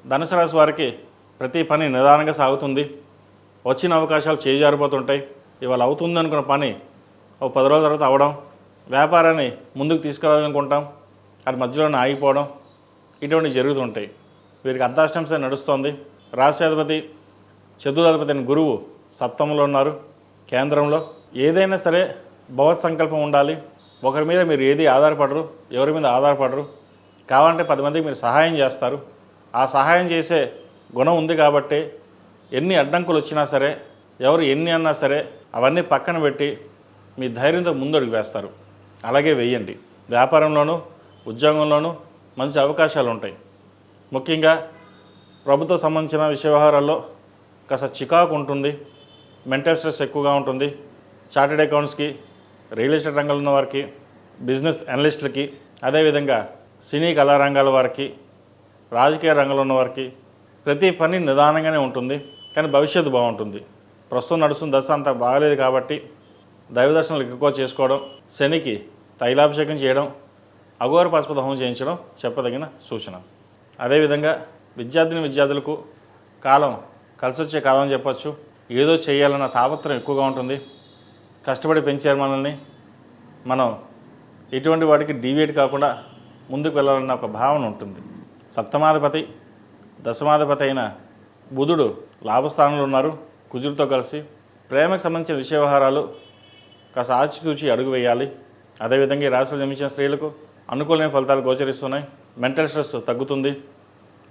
ధనుసు రాశి వారికి ప్రతి పని నిదానంగా సాగుతుంది. వచ్చిన అవకాశాలు చేజారిపోతుంటాయి. ఇవాళ అవుతుంది అనుకున్న పని ఒక 10 రోజుల తర్వాత అవ్వడం, వ్యాపారాన్ని ముందుకు తీసుకెళ్ళాలనుకుంటాం, అది మధ్యలోనే ఆగిపోవడం, ఇటువంటివి జరుగుతుంటాయి. వీరికి అర్ధాష్టంశ నడుస్తోంది. రాశ్యాధిపతి చతుర్థాధిపతి అయిన గురువు సప్తమంలో ఉన్నారు, కేంద్రంలో. ఏదైనా సరే భగవత్ సంకల్పం ఉండాలి. ఒకరి మీద మీరు ఏది ఆధారపడరు, ఎవరి మీద ఆధారపడరు. కావాలంటే 10 మందికి మీరు సహాయం చేస్తారు. ఆ సహాయం చేసే గుణం ఉంది కాబట్టి ఎన్ని అడ్డంకులు వచ్చినా సరే, ఎవరు ఎన్ని అన్నా సరే అవన్నీ పక్కన పెట్టి మీ ధైర్యంతో ముందడుగు వేస్తారు. అలాగే వెయ్యండి. వ్యాపారంలోనూ ఉద్యోగంలోనూ మంచి అవకాశాలు ఉంటాయి. ముఖ్యంగా ప్రభుత్వ సంబంధించిన విషయ వ్యవహారాల్లో కాస్త చికాకు ఉంటుంది, మెంటల్ స్ట్రెస్ ఎక్కువగా ఉంటుంది. చార్టెడ్ అకౌంట్స్కి, రియల్ ఎస్టేట్ రంగంలో ఉన్న వారికి, బిజినెస్ అనలిస్టులకి, అదేవిధంగా సినీ కళా రంగాల వారికి, రాజకీయ రంగంలో ఉన్న వారికి ప్రతి పని నిదానంగానే ఉంటుంది, కానీ భవిష్యత్తు బాగుంటుంది. ప్రస్తుతం నడుస్తున్న దశ అంతా బాగలేదు కాబట్టి దైవ దర్శనాలు ఎక్కువ చేసుకోవడం, శనికి తైలాభిషేకం చేయడం, అఘోర పాశుపత హోమం చేయించడం చెప్పదగిన సూచన. అదేవిధంగా విద్యార్థులకు కాలం కలిసొచ్చే కాలం చెప్పచ్చు. ఏదో చేయాలన్న తాపత్రం ఎక్కువగా ఉంటుంది. కష్టపడి పెంచారు మనల్ని, మనం ఎటువంటి వాటికి డీవియేట్ కాకుండా ముందుకు వెళ్ళాలన్న ఒక భావన ఉంటుంది. సప్తమాధిపతి దశమాధిపతి అయిన బుధుడు లాభస్థానంలో ఉన్నారు కుజుడితో కలిసి. ప్రేమకు సంబంధించిన విషయ వ్యవహారాలు కాస్త ఆచితూచి అడుగు వేయాలి. అదేవిధంగా ఈ రాశిలో జన్మించిన స్త్రీలకు అనుకూలమైన ఫలితాలు గోచరిస్తున్నాయి. మెంటల్ స్ట్రెస్ తగ్గుతుంది.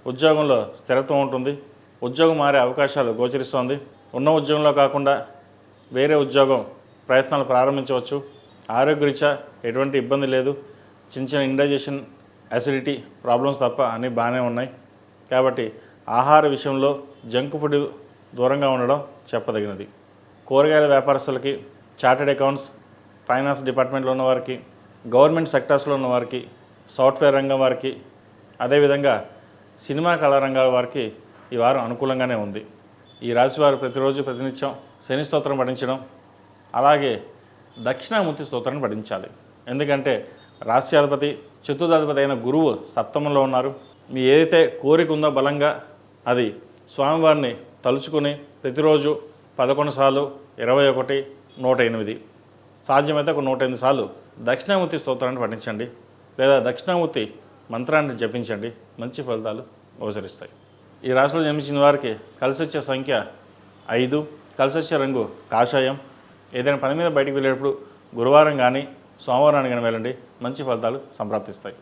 ఉద్యోగంలో స్థిరత్వం ఉంటుంది. ఉద్యోగం మారే అవకాశాలు గోచరిస్తోంది. ఉన్న ఉద్యోగంలో కాకుండా వేరే ఉద్యోగం ప్రయత్నాలు ప్రారంభించవచ్చు. ఆరోగ్యరీత్యా ఎటువంటి ఇబ్బంది లేదు. చిన్న చిన్న ఇండైజెషన్, అసిడిటీ ప్రాబ్లమ్స్ తప్ప అన్నీ బాగానే ఉన్నాయి. కాబట్టి ఆహార విషయంలో జంక్ ఫుడ్ దూరంగా ఉండడం చెప్పదగినది. కూరగాయల వ్యాపారస్తులకి, చార్టెడ్ అకౌంట్స్, ఫైనాన్స్ డిపార్ట్మెంట్లో ఉన్నవారికి, గవర్నమెంట్ సెక్టార్స్లో ఉన్నవారికి, సాఫ్ట్వేర్ రంగం వారికి, అదేవిధంగా సినిమా కళారంగాల వారికి ఈ వారం అనుకూలంగానే ఉంది. ఈ రాశి వారు ప్రతిరోజు ప్రతినిత్యం శని స్తోత్రం పఠించడం, అలాగే దక్షిణామూర్తి స్తోత్రాన్ని పఠించాలి. ఎందుకంటే రాశ్యాధిపతి చతుర్థాధిపతి అయిన గురువు సప్తమంలో ఉన్నారు. మీ ఏదైతే కోరిక ఉందో బలంగా అది స్వామివారిని తలుచుకుని ప్రతిరోజు 11 సార్లు, 21, 108 సాధ్యమైతే ఒక 108 సార్లు దక్షిణామూర్తి స్తోత్రాన్ని పఠించండి, లేదా దక్షిణామూర్తి మంత్రాన్ని జపించండి. మంచి ఫలితాలు గోచరిస్తాయి. ఈ రాశిలో జన్మించిన వారికి కలిసి వచ్చే సంఖ్య 5, కలిసి వచ్చే రంగు కాషాయం. ఏదైనా పని మీద బయటికి వెళ్ళేటప్పుడు గురువారం కానీ సోమవారాన్ని కానీ వెళ్ళండి. మంచి ఫలితాలు సంప్రాప్తిస్తాయి.